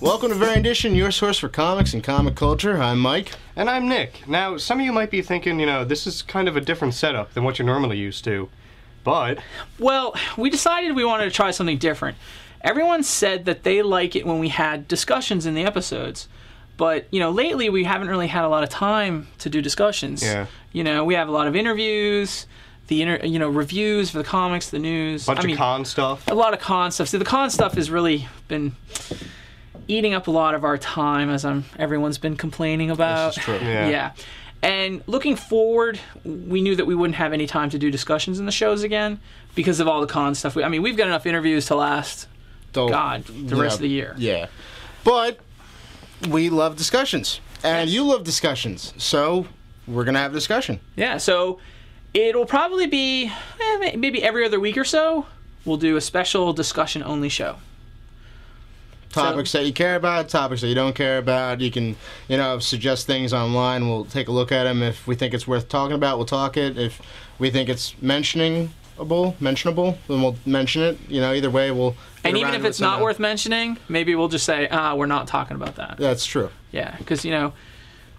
Welcome to Variant Edition, your source for comics and comic culture. I'm Mike. And I'm Nick. Now, some of you might be thinking, this is kind of a different setup than what you're normally used to. But... well, we decided we wanted to try something different. Everyone said that they like it when we had discussions in the episodes. But, lately we haven't really had a lot of time to do discussions. Yeah. We have a lot of interviews, reviews for the comics, the news. Bunch of con stuff. A lot of con stuff. So the con stuff has really been eating up a lot of our time, as everyone's been complaining about. This is true. Yeah. And looking forward, we knew that we wouldn't have any time to do discussions in the shows again because of all the con stuff. We've got enough interviews to last, the rest of the year. Yeah. But we love discussions. And you love discussions. So we're going to have a discussion. Yeah, so it'll probably be maybe every other week or so. We'll do a special discussion-only show. Topics that you care about, topics that you don't care about. You can, suggest things online. We'll take a look at them. If we think it's worth talking about, we'll talk it. If we think it's mentionable, then we'll mention it. Either way, we'll... And even if it's not worth mentioning, maybe we'll just say, we're not talking about that. That's true. Yeah, because,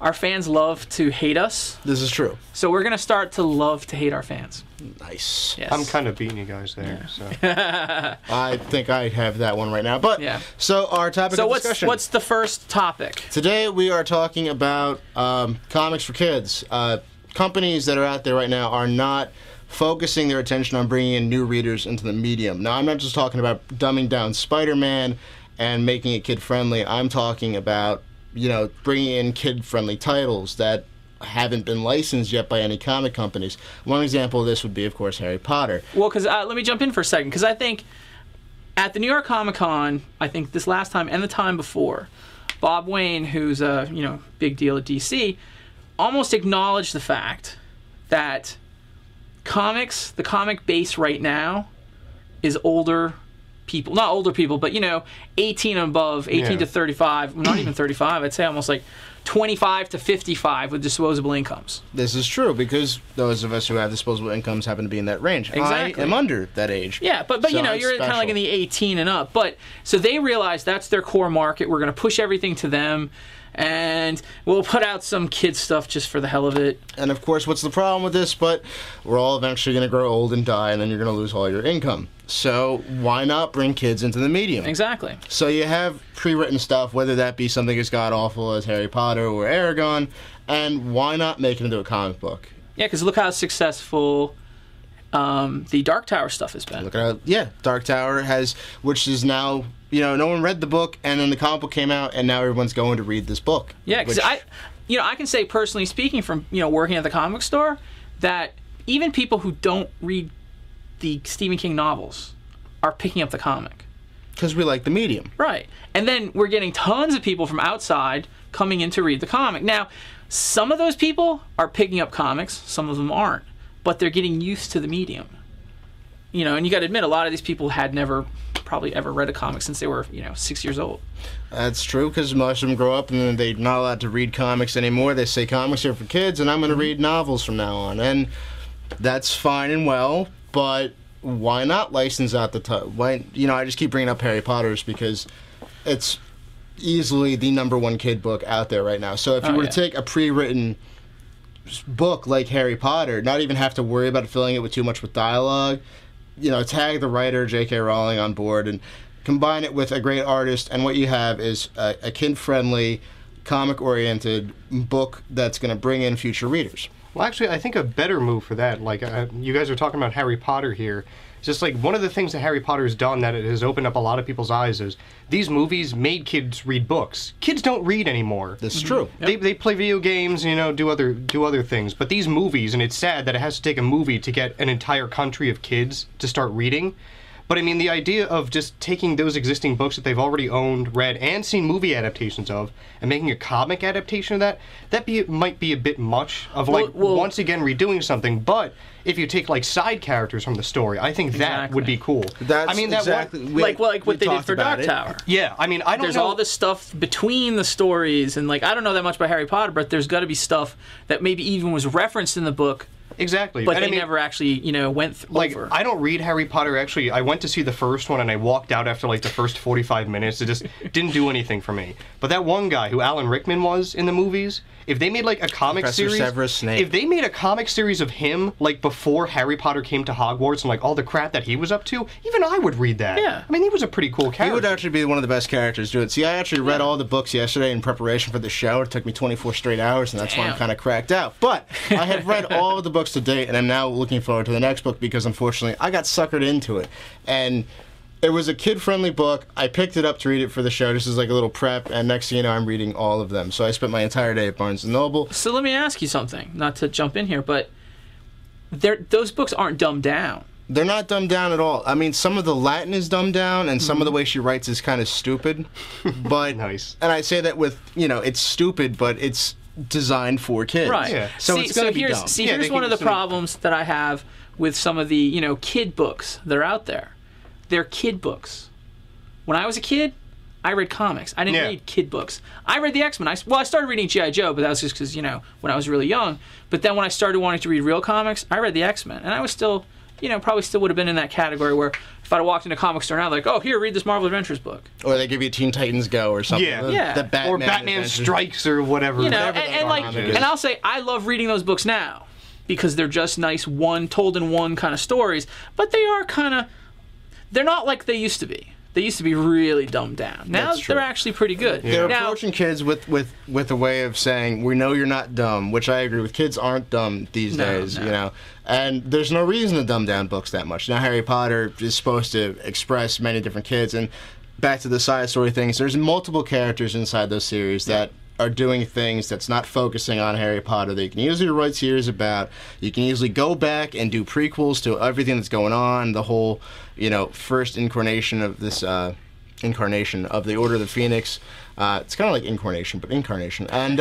our fans love to hate us. This is true. So we're going to start to love to hate our fans. Nice. Yes. I'm kind of beating you guys there. Yeah. So I think I have that one right now. But yeah. So our topic of discussion. What's the first topic? Today we are talking about comics for kids. Companies that are out there right now are not focusing their attention on bringing in new readers into the medium. Now, I'm not just talking about dumbing down Spider-Man and making it kid-friendly. I'm talking about, bringing in kid-friendly titles that haven't been licensed yet by any comic companies. One example of this would be, of course, Harry Potter. Well, because let me jump in for a second, because I think at the New York Comic Con, I think this last time and the time before, Bob Wayne, who's a big deal at DC, almost acknowledged the fact that the comic base right now is older people. Not older people, but 18 and above, 18 to 35, not even 35, I'd say almost like 25 to 55 with disposable incomes. This is true because those of us who have disposable incomes happen to be in that range. Exactly. I am under that age. Yeah, but so you're kind of like in the 18 and up. But so they realize that's their core market. We're going to push everything to them. And we'll put out some kid stuff just for the hell of it. And of course, what's the problem with this? But we're all eventually going to grow old and die, and then you're going to lose all your income. So why not bring kids into the medium? Exactly. So you have pre-written stuff, whether that be something as god-awful as Harry Potter or Eragon, and why not make it into a comic book? Yeah, because look how successful the Dark Tower stuff has been. Look at how, Dark Tower which is now... no one read the book, and then the comic book came out, and now everyone's going to read this book. Yeah, because I can say personally speaking from, working at the comic store, that even people who don't read the Stephen King novels are picking up the comic. Because we like the medium. Right. And then we're getting tons of people from outside coming in to read the comic. Now, some of those people are picking up comics, some of them aren't, but they're getting used to the medium. And you got to admit, a lot of these people had never probably ever read a comic since they were, 6 years old. That's true, because most of them grow up and then they're not allowed to read comics anymore. They say comics are for kids, and I'm going to read novels from now on. And that's fine and well, but why not license out the title? I just keep bringing up Harry Potter's because it's easily the #1 kid book out there right now. So if you were to take a pre-written book like Harry Potter, not even have to worry about filling it with too much with dialogue, tag the writer J.K. Rowling on board and combine it with a great artist, and what you have is a kid-friendly, comic-oriented book that's going to bring in future readers. Well, actually, I think a better move for that, like you guys are talking about Harry Potter here, it's just like one of the things that Harry Potter has done that it has opened up a lot of people's eyes is these movies made kids read books. Kids don't read anymore. This is true. They play video games, do other things. But these movies, and it's sad that it has to take a movie to get an entire country of kids to start reading. But I mean, the idea of just taking those existing books that they've already owned, read, and seen movie adaptations of, and making a comic adaptation of that might be a bit much of once again redoing something. But if you take like side characters from the story, I think that would be cool. That's exactly like what they did for Dark Tower. Yeah, I mean, I don't know. There's all this stuff between the stories, and I don't know that much about Harry Potter, but there's got to be stuff that maybe even was referenced in the book Exactly. but And they never actually, went like, over. I don't read Harry Potter. Actually, I went to see the first one and I walked out after like the first 45 minutes. It just didn't do anything for me. But that one guy who Alan Rickman was in the movies, if they made like a comic Professor series, Severus Snape. if they made a comic series of him like before Harry Potter came to Hogwarts and like all the crap that he was up to, even I would read that. Yeah. I mean, he was a pretty cool character. He would actually be one of the best characters to do it. See, I actually read all the books yesterday in preparation for the show. It took me 24 straight hours, and that's why I'm Damn. kind of cracked out. But I have read all of the books to date, and I'm now looking forward to the next book because, unfortunately, I got suckered into it. And it was a kid-friendly book. I picked it up to read it for the show. This is like a little prep, and next thing you know, I'm reading all of them. So I spent my entire day at Barnes & Noble. So let me ask you something, not to jump in here, but those books aren't dumbed down. They're not dumbed down at all. I mean, some of the Latin is dumbed down, and some of the way she writes is kind of stupid. But Nice. And I say that with, it's stupid, but it's designed for kids. Right. Yeah. So it's going to be here's, dumb. See, Yeah, here's they one can of the just- problems that I have with some of the, kid books that are out there. They're kid books. When I was a kid, I read comics. I didn't Yeah. read kid books. I read the X-Men. I started reading G.I. Joe, but that was just because, when I was really young. But then when I started wanting to read real comics, I read the X-Men. And I was still, probably still would have been in that category where if I'd have walked into a comic store now, like, oh, here, read this Marvel Adventures book. Or they give you Teen Titans Go or something. Yeah. Yeah. The Batman or Batman Adventures. Strikes or whatever. And Whatever that like, comic is. and I'll say I love reading those books now because they're just nice told in one kind of stories, but they are they're not like they used to be. They used to be really dumbed down. Now That's true. they're actually pretty good. They're Now, approaching kids with a way of saying, we know you're not dumb, which I agree with. Kids aren't dumb these days, no. And there's no reason to dumb down books that much. Now, Harry Potter is supposed to express many different kids, and back to the side story things, there's multiple characters inside those series that are doing things that's not focusing on Harry Potter. They can easily write series about. You can easily go back and do prequels to everything that's going on, the whole, first incarnation of this incarnation of the Order of the Phoenix. It's kind of like incarnation, but incarnation. And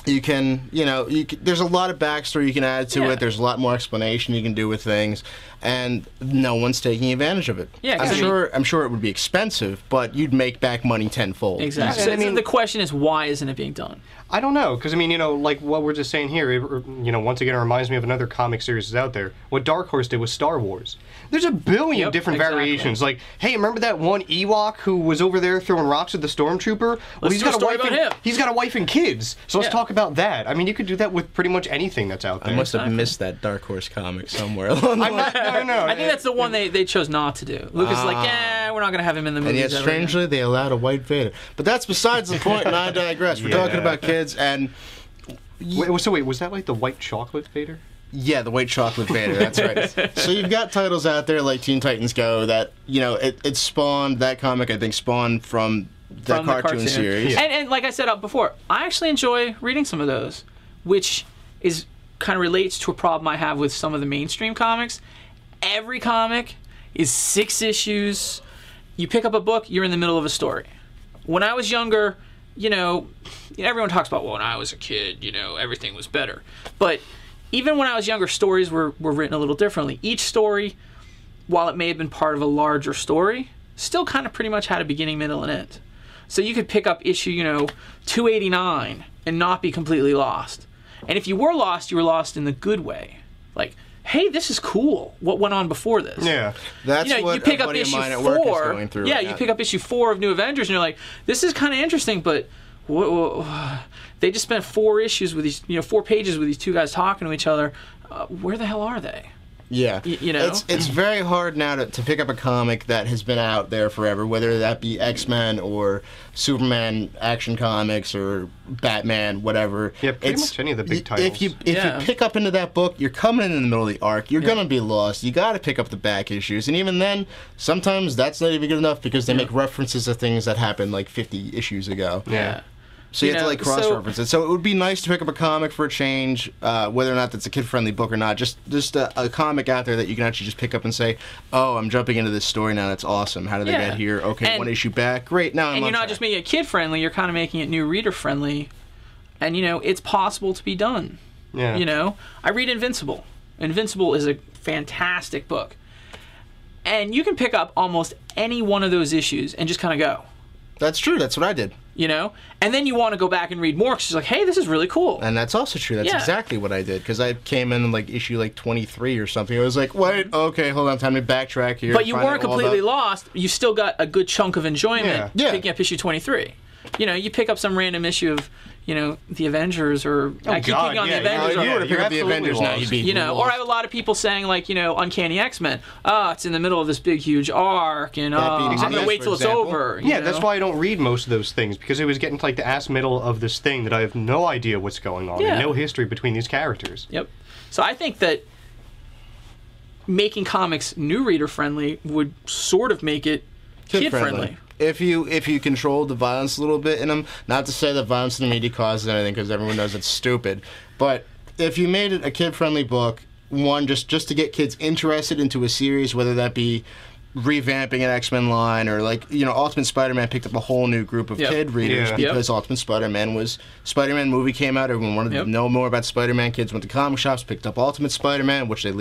you can, there's a lot of backstory you can add to Yeah. it. There's a lot more explanation you can do with things, and no one's taking advantage of it. Yeah, 'cause I'm sure it would be expensive, but you'd make back money tenfold. exactly. Yeah, So, I mean- the question is, why isn't it being done? I don't know, because like what we're just saying here, once again, it reminds me of another comic series that's out there. What Dark Horse did with Star Wars. There's a billion Yep, different exactly. variations. Like, hey, remember that one Ewok who was over there throwing rocks at the stormtrooper? Well, Let's he's do a got a story wife. about him. He's got a wife and kids. So let's Yeah. talk about that. I mean, you could do that with pretty much anything that's out there. I must have missed that Dark Horse comic somewhere along the I'm way. not. No. I think that's the one they chose not to do. Lucas is like, yeah, we're not going to have him in the movies. And yet, ever again." strangely, they allowed a white Vader. But that's besides the point, and I digress. We're Yeah. talking about kids, and Wait, was that like the white chocolate Vader? yeah, the white chocolate Vader. That's right. So you've got titles out there like Teen Titans Go that it spawned that comic. I think spawned from the From the cartoon series. Yeah. And like I said before, I actually enjoy reading some of those, which is kind of relates to a problem I have with some of the mainstream comics. Every comic is 6 issues. You pick up a book, you're in the middle of a story. When I was younger, everyone talks about, well, when I was a kid, everything was better. But even when I was younger, stories were written a little differently. Each story, while it may have been part of a larger story, still kind of pretty much had a beginning, middle, and end. So you could pick up issue, 289 and not be completely lost. And if you were lost in the good way. Like, hey, this is cool. What went on before this? Yeah. That's what you pick a up buddy of issue mine at work is 4. going through. Yeah, right you now. pick up issue 4 of New Avengers, and you're like, this is kind of interesting, but they just spent 4 issues with these, 4 pages with these 2 guys talking to each other. Where the hell are they? Yeah, it's very hard now to pick up a comic that has been out there forever, whether that be X-Men or Superman Action Comics or Batman, whatever. Yeah, pretty much any of the big titles. If you Yeah. pick up into that book, you're coming in the middle of the arc. You're gonna be lost. You got to pick up the back issues, and even then, sometimes that's not even good enough because they make references to things that happened like 50 issues ago. Yeah. So you have to know, like cross-reference it. So it would be nice to pick up a comic for a change, whether or not that's a kid-friendly book or not. Just a comic out there that you can actually just pick up and say, "Oh, I'm jumping into this story now. That's awesome. How did they Yeah. get here? Okay, And- 1 issue back. Great. Now I'm And on you're not track." just making it kid-friendly, you're kind of making it new reader-friendly. And, it's possible to be done. Yeah. I read Invincible. Invincible is a fantastic book. And you can pick up almost any one of those issues and just kind of go. That's true. That's what I did. you know? And then you want to go back and read more because you're like, hey, this is really cool. And that's also true. That's Yeah. exactly what I did, because I came in like issue like 23 or something. I was like, wait, okay, hold on, time to backtrack here. But you find weren't out all completely the- lost. You still got a good chunk of enjoyment Yeah. picking up issue 23. You know, you pick up some random issue of, you know, the Avengers or I keep God, picking on yeah, the Avengers. If you or, were to pick you're up the absolutely Avengers now, lost. you'd be you know, or I have a lot of people saying like, you know, Uncanny X-Men. Oh, it's in the middle of this big huge arc, and That being I'm gonna Yes, wait for till it's example. over. you Yeah, that's know? why I don't read most of those things, because it was getting to like the ass middle of this thing that I have no idea what's going on Yeah. and no history between these characters. Yep. So I think that making comics new reader friendly would sort of make it kid friendly. If you control the violence a little bit in them, not to say that violence in the media causes anything, because everyone knows it's stupid, but if you made it a kid-friendly book, one, just to get kids interested into a series, whether that be revamping an X-Men line, or like, you know, Ultimate Spider-Man picked up a whole new group of Yep. kid readers Yeah. because Ultimate Spider-Man movie came out, everyone wanted Yep. to know more about Spider-Man, kids went to comic shops, picked up Ultimate Spider-Man, which they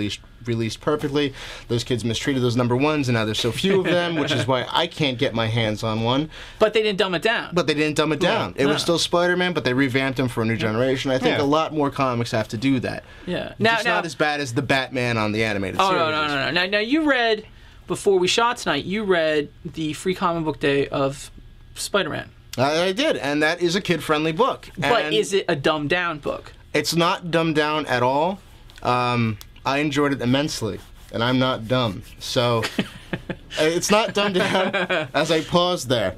released perfectly. Those kids mistreated those number ones, and now there's so few of them, which is why I can't get my hands on one. But they didn't dumb it down. But they didn't dumb it down. It no. was still Spider-Man, but they revamped him for a new generation. I think Yeah. a lot more comics have to do that. yeah. It's not as bad as the Batman on the animated Oh series. no. Now you read before we shot tonight. You read the Free Comic Book Day of Spider-Man. I did, and that is a kid-friendly book. But And is it a dumbed down book? It's not dumbed down at all. I enjoyed it immensely, and I'm not dumb. So it's not dumbed down. As I paused there,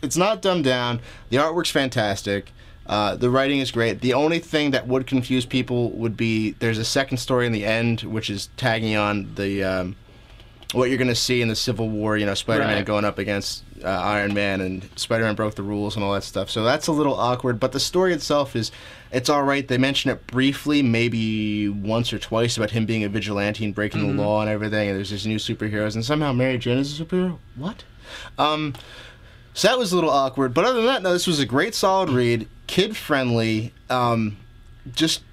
it's not dumbed down. The artwork's fantastic. The writing is great. The only thing that would confuse people would be there's a second story in the end, which is tagging on the what you're going to see in the Civil War. You know, Spider-Man Right. going up against Iron Man, and Spider-Man broke the rules and all that stuff. So that's a little awkward. But the story itself it's all right. They mention it briefly, maybe once or twice, about him being a vigilante and breaking the law and everything. And there's these new superheroes, and somehow Mary Jane is a superhero. What? So that was a little awkward. But other than that, no, this was a great, solid read, kid-friendly, just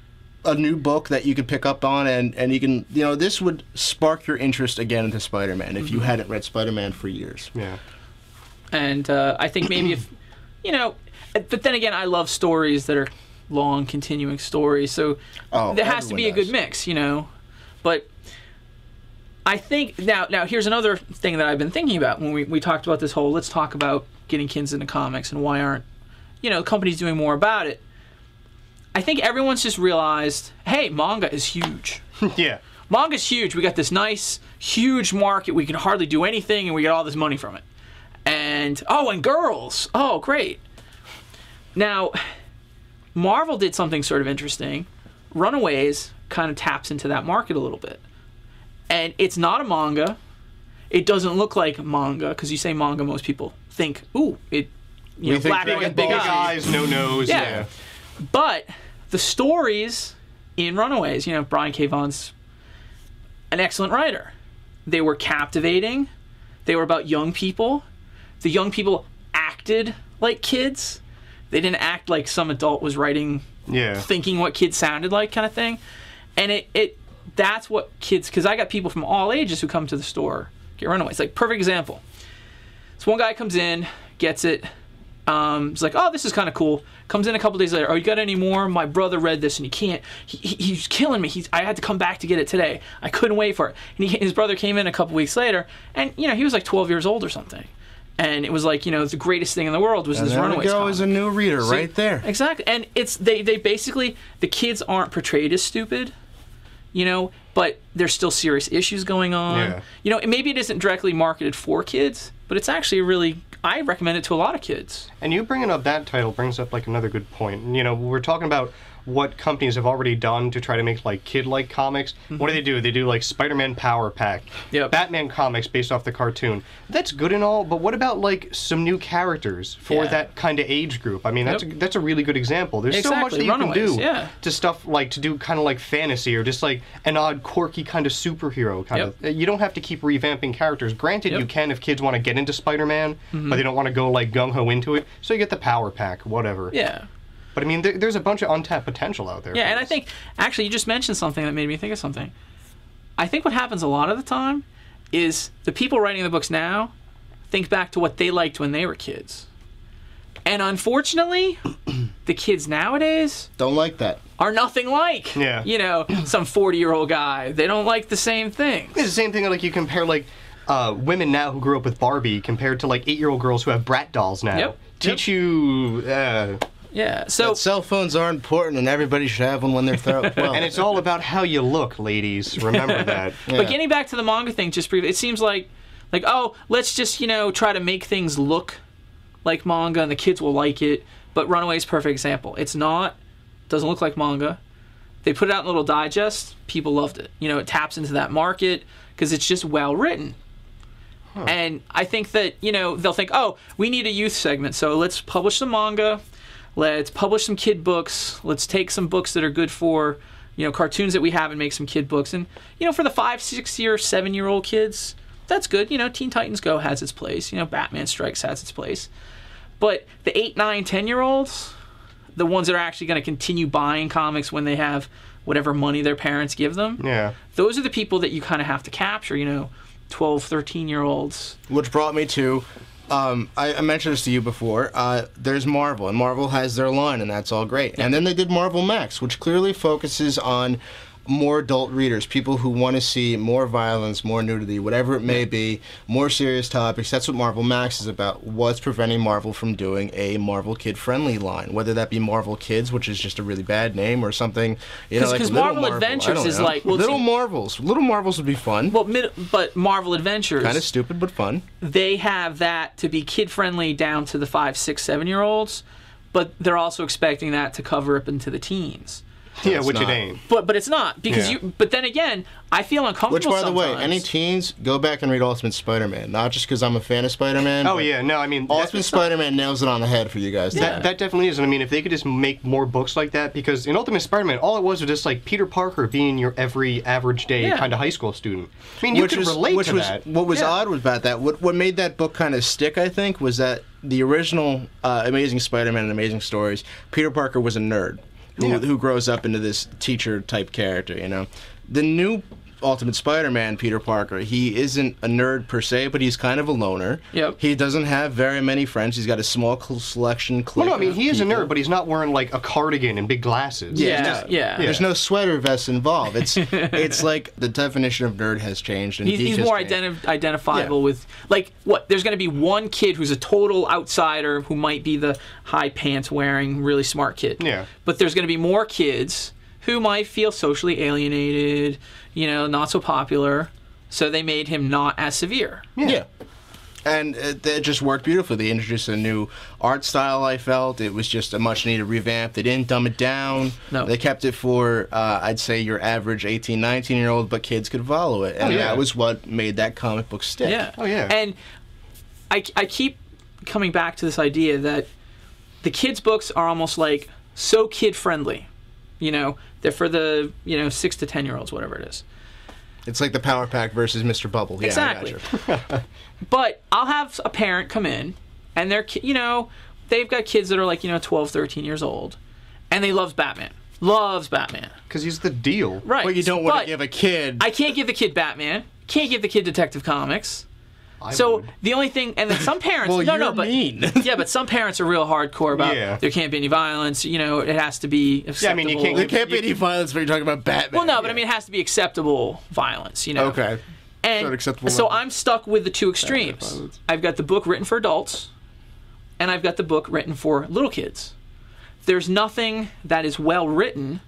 a new book that you could pick up on, and you can, you know, this would spark your interest again into Spider-Man if you hadn't read Spider-Man for years. Yeah. And I think maybe if, you know, but then again, I love stories that are long, continuing stories. So Oh, there has to be a everyone good does. mix, you know. But I think now here's another thing that I've been thinking about when we talked about this whole let's talk about getting kids into comics and why aren't, you know, companies doing more about it. I think everyone's just realized, hey, manga is huge. Yeah. Manga's huge. We got this nice, huge market. We can hardly do anything, and we get all this money from it. And girls. Oh, great. Now, Marvel did something sort of interesting. Runaways kind of taps into that market a little bit. And it's not a manga. It doesn't look like manga, because you say manga, most people think, ooh, you know, think black Dragon with big Ball Big eyes. eyes, no nose. Yeah. Yeah. But the stories in Runaways, you know, Brian K. Vaughan's an excellent writer. They were captivating. They were about young people. The young people acted like kids. They didn't act like some adult was writing, Yeah. thinking what kids sounded like, kind of thing. And that's what kids, because I got people from all ages who come to the store get Runaways. Like, perfect example. So one guy comes in, gets it. He's like, oh, this is kind of cool. Comes in a couple days later. Oh, you got any more? My brother read this and he can't. He's killing me. I had to come back to get it today. I couldn't wait for it. And his brother came in a couple weeks later, and you know he was like 12 years old or something. And it was like, you know, the greatest thing in the world was And this there we Runaways go, comic. is a new reader See? right there. Exactly. And it's they basically, the kids aren't portrayed as stupid, you know, but there's still serious issues going on. Yeah. You know, maybe it isn't directly marketed for kids, but it's actually really, I recommend it to a lot of kids. And you bringing up that title brings up like another good point. You know, we're talking about what companies have already done to try to make like kid-like comics. What do? They do like Spider-Man Power Pack, Yep. Batman comics based off the cartoon. That's good and all, but what about like some new characters for Yeah. that kind of age group? I mean, Yep. that's a really good example. There's so much Exactly, that you Runaways, can do yeah. to stuff like to do kind of like fantasy or just like an odd quirky kind of superhero kind Yep. of. You don't have to keep revamping characters. Granted, Yep. you can if kids want to get into Spider-Man, but they don't want to go like gung-ho into it. So you get the Power Pack, whatever. Yeah. But I mean, there's a bunch of untapped potential out there. Yeah, for and I this. think, actually, you just mentioned something that made me think of something. I think what happens a lot of the time is the people writing the books now think back to what they liked when they were kids. And unfortunately, the kids nowadays Don't like that. are nothing like, Yeah. some 40-year-old guy. They don't like the same things. It's the same thing, like, you compare, like, women now who grew up with Barbie compared to, like, 8-year-old girls who have Brat dolls now. Yep. Teach you... Yeah, so... But cell phones are important, and everybody should have one when they're 12. And it's all about how you look, ladies. Remember that. Yeah. But getting back to the manga thing, just briefly, it seems like, oh, let's just, try to make things look like manga and the kids will like it. But Runaway's a perfect example. It's not, doesn't look like manga. They put it out in a little digest. People loved it. It taps into that market because it's just well written. Huh. And I think that, they'll think, oh, we need a youth segment, so let's publish some manga. Let's publish some kid books. Let's take some books that are good for, cartoons that we have and make some kid books. And, for the 5, 6-year, 7-year-old kids, that's good. Teen Titans Go has its place. Batman Strikes has its place. But the 8, 9, 10-year-olds, the ones that are actually going to continue buying comics when they have whatever money their parents give them, those are the people that you kind of have to capture, 12, 13-year-olds. Which brought me to, I mentioned this to you before, there's Marvel, and Marvel has their line, and that's all great. And then they did Marvel Max, which clearly focuses on more adult readers, people who want to see more violence, more nudity, whatever it may be, more serious topics. That's what Marvel Max is about. What's preventing Marvel from doing a Marvel kid-friendly line? Whether that be Marvel Kids, which is just a really bad name, or something, like Because Little Marvel Adventures is like... Little Marvels. Little Marvels would be fun. Well, but Marvel Adventures... Kind of stupid, but fun. They have that to be kid-friendly down to the 5, 6, 7-year-olds, but they're also expecting that to cover up into the teens. Yeah, which it ain't. But it's not, because But then again, I feel uncomfortable. Which, by the way, sometimes. any teens, go back and read Ultimate Spider-Man. Not just because I'm a fan of Spider-Man. Oh yeah, no, I mean Ultimate Spider-Man nails it on the head for you guys. That definitely is, and I mean, if they could just make more books like that, because in Ultimate Spider-Man, all it was just like Peter Parker being your every average day kind of high school student. I mean, you could relate to that. What was odd about that, what made that book kind of stick, I think, was that the original Amazing Spider-Man and Amazing Stories, Peter Parker was a nerd who grows up into this teacher-type character, The new Ultimate Spider-Man, Peter Parker, he isn't a nerd per se, but he's kind of a loner. Yep. He doesn't have very many friends. He's got a small selection clique. Well, no, I mean, he is a nerd, but he's not wearing, like, a cardigan and big glasses. Yeah. There's no sweater vest involved. It's like the definition of nerd has changed. And he's more identifiable with, like, what? There's going to be one kid who's a total outsider who might be the high pants wearing, really smart kid. Yeah. But there's going to be more kids who might feel socially alienated, not so popular, so they made him not as severe. Yeah. And it just worked beautifully. They introduced a new art style, I felt. It was just a much-needed revamp. They didn't dumb it down. No. They kept it for, I'd say, your average 18, 19-year-old, but kids could follow it. And that was what made that comic book stick. Yeah. Oh, yeah. And I keep coming back to this idea that the kids' books are almost like so kid-friendly. They're for the 6 to 10-year-olds, whatever it is. It's like the Power Pack versus Mr. Bubble. Yeah, Exactly. I gotcha. But I'll have a parent come in, and they're, they've got kids that are like, 12, 13 years old, and they love Batman. Loves Batman. Because he's the deal. Right. But you don't want to give a kid... I can't give the kid Batman. Can't give the kid Detective Comics. I So would. the only thing, and then some parents, Well, you're but mean. yeah, but some parents are real hardcore about there can't be any violence. It has to be acceptable. Yeah, I mean, you can't There can't be any violence when you're talking about Batman. Well, no, but I mean, it has to be acceptable violence. Okay. And Sort of acceptable so level. I'm stuck with the two extremes. violence. I've got the book written for adults, and I've got the book written for little kids. There's nothing that is well written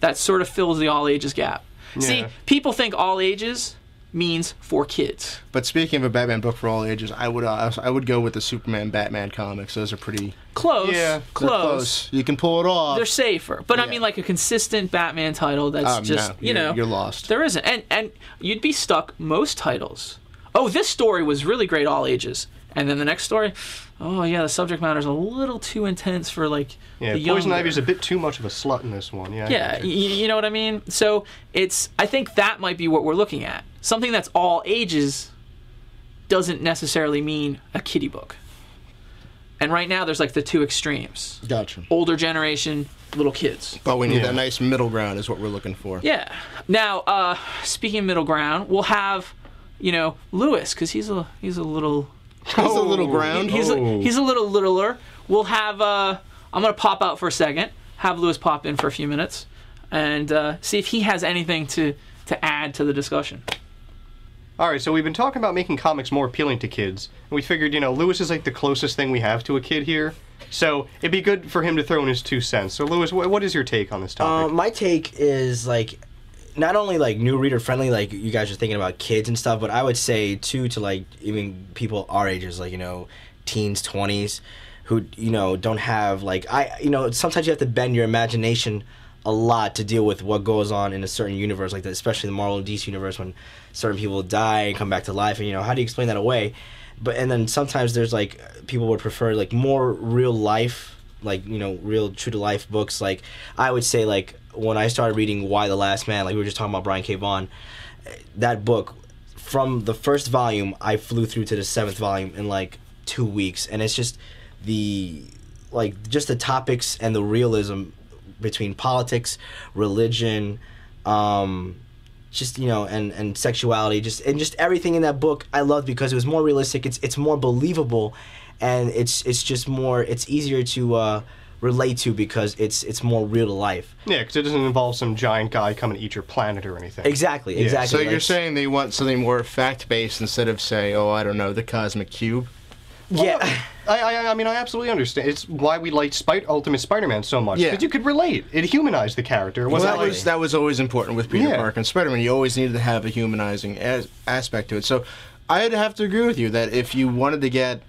that sort of fills the all ages gap. See, people think all ages means for kids. But speaking of a Batman book for all ages, I would go with the Superman Batman comics. Those are pretty Close. Yeah, close. You can pull it off. They're safer. But I mean, like a consistent Batman title that's just, no, you're lost. There isn't. And you'd be stuck most titles. Oh, this story was really great all ages. And then the next story, oh yeah, the subject matter is a little too intense for like the younger. Poison Ivy's a bit too much of a slut in this one. Yeah. Yeah, you know what I mean? So I think that might be what we're looking at. Something that's all ages doesn't necessarily mean a kiddie book. And right now there's like the two extremes. Gotcha. Older generation, little kids. But we need that nice middle ground is what we're looking for. Yeah. Now, speaking of middle ground, we'll have, Lewis, because he's a little... He's a little ground. He's a little littler. we'll have. I'm gonna pop out for a second. Have Lewis pop in for a few minutes, and see if he has anything to add to the discussion. All right, so we've been talking about making comics more appealing to kids, and we figured, Lewis is like the closest thing we have to a kid here, so it'd be good for him to throw in his 2 cents. So, Lewis, what is your take on this topic? My take is like not only like new reader friendly, like you guys are thinking about kids and stuff, but I would say too to like even people our ages, like teens, 20s, who don't have like sometimes you have to bend your imagination a lot to deal with what goes on in a certain universe like that, especially the Marvel and DC universe when certain people die and come back to life, and how do you explain that away? And then sometimes there's like people would prefer like more real life, like real true to life books. Like I would say like when I started reading Y: The Last Man, like we were just talking about Brian K. Vaughan, that book from the first volume I flew through to the 7th volume in like 2 weeks, and it's just the topics and the realism between politics, religion, just and sexuality, just everything in that book I loved because it was more realistic. It's more believable, and it's just more. It's easier to relate to because it's more real to life. Yeah, because it doesn't involve some giant guy coming to eat your planet or anything. Exactly. So you're saying they want something more fact-based instead of, say, I don't know, the Cosmic Cube? Yeah. I mean, I absolutely understand. It's why we liked Ultimate Spider-Man so much. Yeah. Because you could relate. It humanized the character. That was always important with Peter Parker and Spider-Man. You always needed to have a humanizing aspect to it. So I'd have to agree with you that if you wanted to get...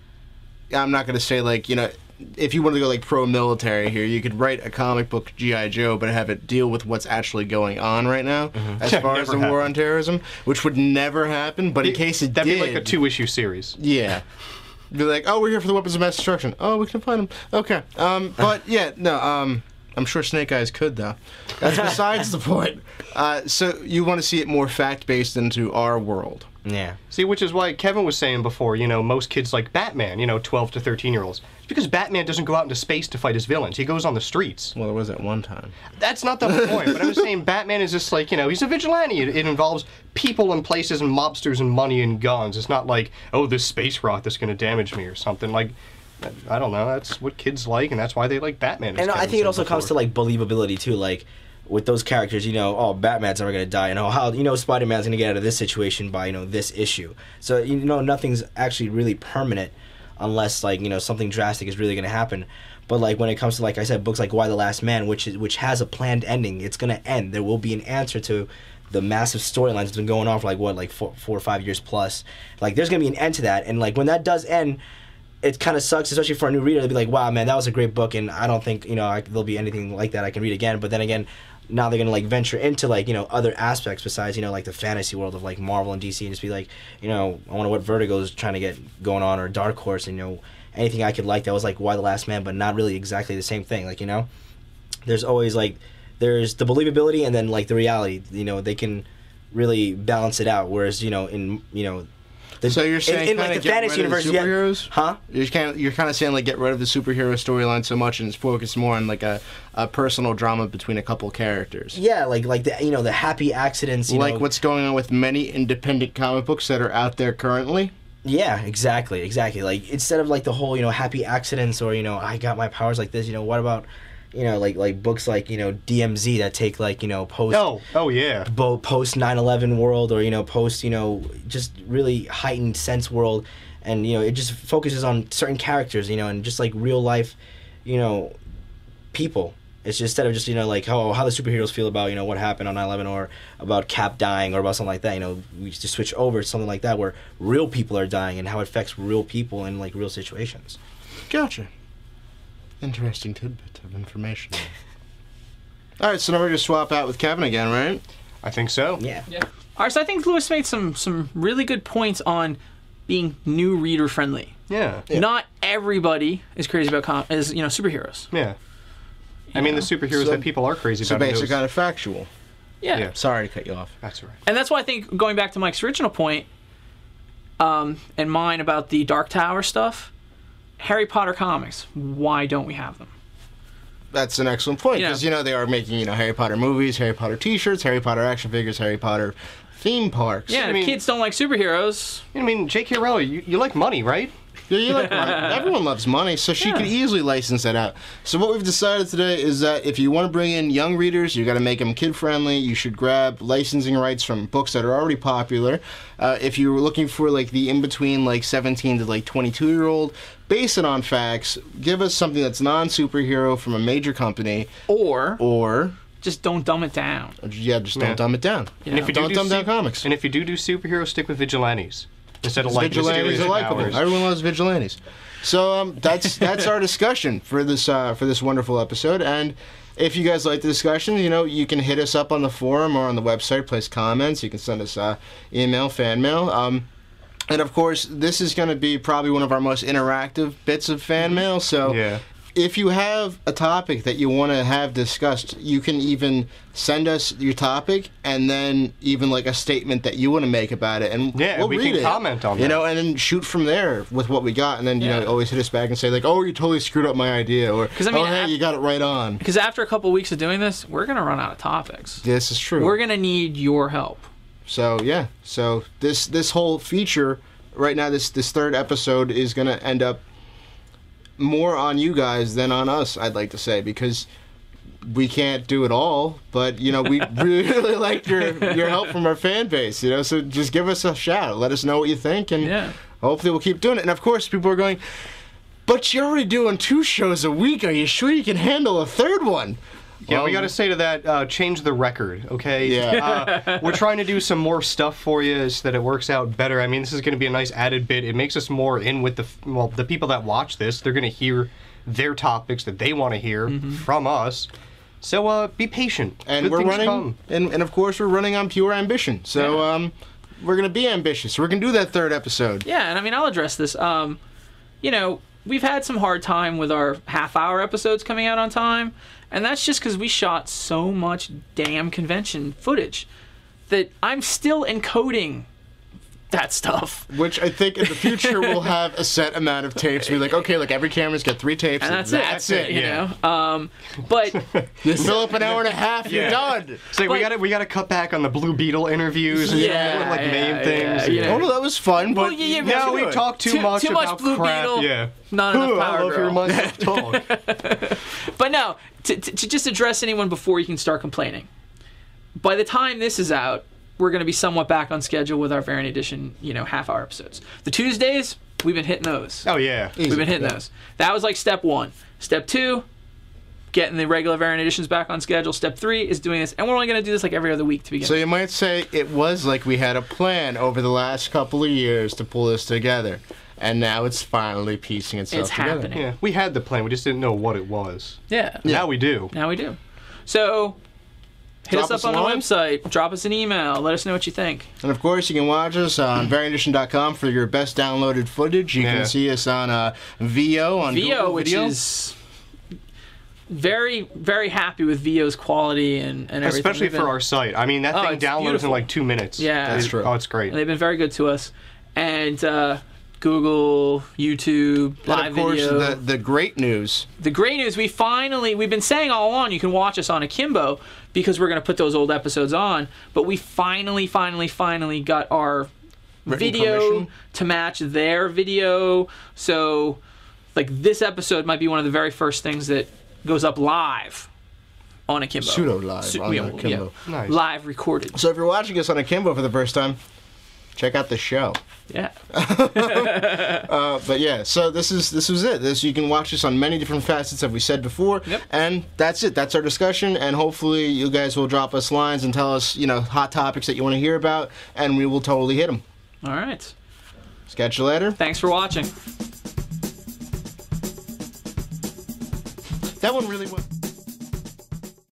I'm not going to say, like, if you wanted to go, like, pro-military here, you could write a comic book, G.I. Joe, but have it deal with what's actually going on right now as far as the war on terrorism, which would never happen, but in case it that'd did... That'd be like a 2-issue series. Yeah. Be like, we're here for the weapons of mass destruction. Oh, we can find them. Okay. But yeah, no. I'm sure Snake Eyes could though. That's besides the point. So you want to see it more fact-based into our world. Yeah. See, which is why Kevin was saying before, most kids like Batman, 12 to 13-year-olds. It's because Batman doesn't go out into space to fight his villains. He goes on the streets. Well, there was at one time. That's not the point, but I'm just saying Batman is just like, he's a vigilante. It involves people and places and mobsters and money and guns. It's not like, this space rock that's going to damage me or something. Like, I don't know. That's what kids like, and that's why they like Batman. And I think it also comes to, like, believability, too. Like, with those characters, Batman's never going to die, and how, Spider-Man's going to get out of this situation by, this issue. So, nothing's actually really permanent unless, like, something drastic is really going to happen. But, like, when it comes to, like I said, books like Y: The Last Man, which has a planned ending, it's going to end. There will be an answer to the massive storylines that's been going on for, like, 4 or 5 years plus. Like, there's going to be an end to that, and, like, when that does end, it kind of sucks, especially for a new reader, to be like, wow, man, that was a great book, and I don't think, there'll be anything like that I can read again. But then again, now they're going to, like, venture into, like, other aspects besides, like, the fantasy world of, like, Marvel and DC, and just be like, I wonder what Vertigo is trying to get going on, or Dark Horse, and, anything I could like that was, like, Y: The Last Man, but not really exactly the same thing. Like, there's always, like, there's the believability and then, like, the reality. They can really balance it out, whereas, So you're saying in like the fantasy universe, superheroes? Huh? You're kind of saying like get rid of the superhero storyline so much and focus more on like a personal drama between a couple characters. Yeah, like the the happy accidents. Like what's going on with many independent comic books that are out there currently. Yeah, exactly. Like instead of like the whole happy accidents or I got my powers like this. What about like books like DMZ that take like post post 9/11 world or post just really heightened sense world, and it just focuses on certain characters and just like real life people. It's just instead of just like how the superheroes feel about what happened on 9/11 or about Cap dying or about something like that. We just switch over to something like that where real people are dying and how it affects real people in like real situations. Gotcha. Interesting tidbit of information. All right, so now we're going to swap out with Kevin again, right? I think so. Yeah. All right, so I think Lewis made some really good points on being new reader friendly. Yeah. Not everybody is crazy about superheroes. Yeah. I mean, the superheroes that people are crazy about. So basically kind of factual. Yeah. Sorry to cut you off. That's all right. And that's why I think, going back to Mike's original point, and mine about the Dark Tower stuff, Harry Potter comics, why don't we have them? That's an excellent point, because, they are making, Harry Potter movies, Harry Potter t-shirts, Harry Potter action figures, Harry Potter theme parks. Yeah, kids don't like superheroes. J.K. Rowling, you like money, right? Yeah, you like everyone loves money, so she could easily license that out. So what we've decided today is that if you want to bring in young readers, you got to make them kid-friendly. You should grab licensing rights from books that are already popular. If you're looking for like the in-between, like 17 to like 22-year-old, base it on facts. Give us something that's non-superhero from a major company, Or just don't dumb it down. Just don't dumb it down. And if you Don't dumb down comics. And if you do superheroes, stick with vigilantes instead of like Vigilantes mysterious are likable. powers. Everyone loves vigilantes. So that's our discussion for this wonderful episode. And if you guys like the discussion, you can hit us up on the forum or on the website, place comments. You can send us email, fan mail. And of course, this is going to be probably one of our most interactive bits of fan mail. So Yeah. if you have a topic that you want to have discussed, you can even send us your topic and then even like a statement that you want to make about it, and Yeah, we'll we read can it, comment on that. and then shoot from there with what we got, and then Yeah. always hit us back and say like, oh, you totally screwed up my idea, or 'Cause, I mean, oh, hey, you got it right on. Because after a couple weeks of doing this, we're going to run out of topics. This is true. We're going to need your help. So yeah, so this whole feature right now, this third episode is going to end up more on you guys than on us, I'd like to say, because we can't do it all, but we really like your help from our fan base, so just give us a shout, let us know what you think, and Yeah. hopefully we'll keep doing it. And of course people are going, but you're already doing 2 shows a week, are you sure you can handle a third one? Yeah, we Well, got to say to that, change the record, okay? Yeah. We're trying to do some more stuff for you so that it works out better. I mean, this is going to be a nice added bit. It makes us more in with the people that watch this. They're going to hear their topics that they want to hear from us. So be patient. and Good we're things running come. and of course we're running on pure ambition, so we're gonna be ambitious, we're gonna do that third episode. Yeah, and I mean, I'll address this. We've had some hard time with our half-hour episodes coming out on time, and that's just because we shot so much damn convention footage that I'm still encoding that stuff. Which I think in the future we'll have a set amount of tapes. Be like, okay, like every camera's got 3 tapes, And that's it. You yeah. know. But Fill up an hour and a half, you're done. It's like But- we gotta cut back on the Blue Beetle interviews and Yeah, like name yeah, things. yeah. Oh no, that was fun, but Well, yeah, No, we Too- talk too much too much about Blue crap. Beetle. Yeah. Not enough Ooh, Power I love Girl. hearing myself talk. But no, to just address anyone before you can start complaining. By the time this is out, we're going to be somewhat back on schedule with our variant edition, half-hour episodes. The Tuesdays, we've been hitting those. Oh yeah. Easy. We've been hitting those. That was like step 1. Step 2, getting the regular variant editions back on schedule. Step 3 is doing this, and we're only going to do this like every other week to begin so with. you might say it was like we had a plan over the last couple of years to pull this together, and now it's finally piecing itself It's together. happening. Yeah. We had the plan. We just didn't know what it was. Yeah. Now we do. Now we do. So, hit Drop us up us on a the line. website. Drop us an email. Let us know what you think. And of course, you can watch us on variantedition.com for your best downloaded footage. You Yeah. can see us on VO on VO, Google which Video. is very, very happy with VO's quality and everything. Especially They've been- for our site. I mean, that Oh, thing it's downloads in beautiful. like 2 minutes. Yeah. That's true. Oh, it's great. They've been very good to us. And Google, YouTube, And live of course, video. the great news. The great news, we've been saying all along, you can watch us on Akimbo because we're going to put those old episodes on, but we finally got our Written video permission. to match their video. So, like, this episode might be one of the very first things that goes up live on Akimbo. Pseudo live on Akimbo. Nice. Live recorded. So if you're watching us on Akimbo for the first time, check out the show. Yeah. But yeah, so this was it. You can watch this on many different facets, as we said before. Yep. And that's it. That's our discussion. And hopefully you guys will drop us lines and tell us, hot topics that you want to hear about, and we will totally hit them. All right. Catch you later. Thanks for watching. That one really was.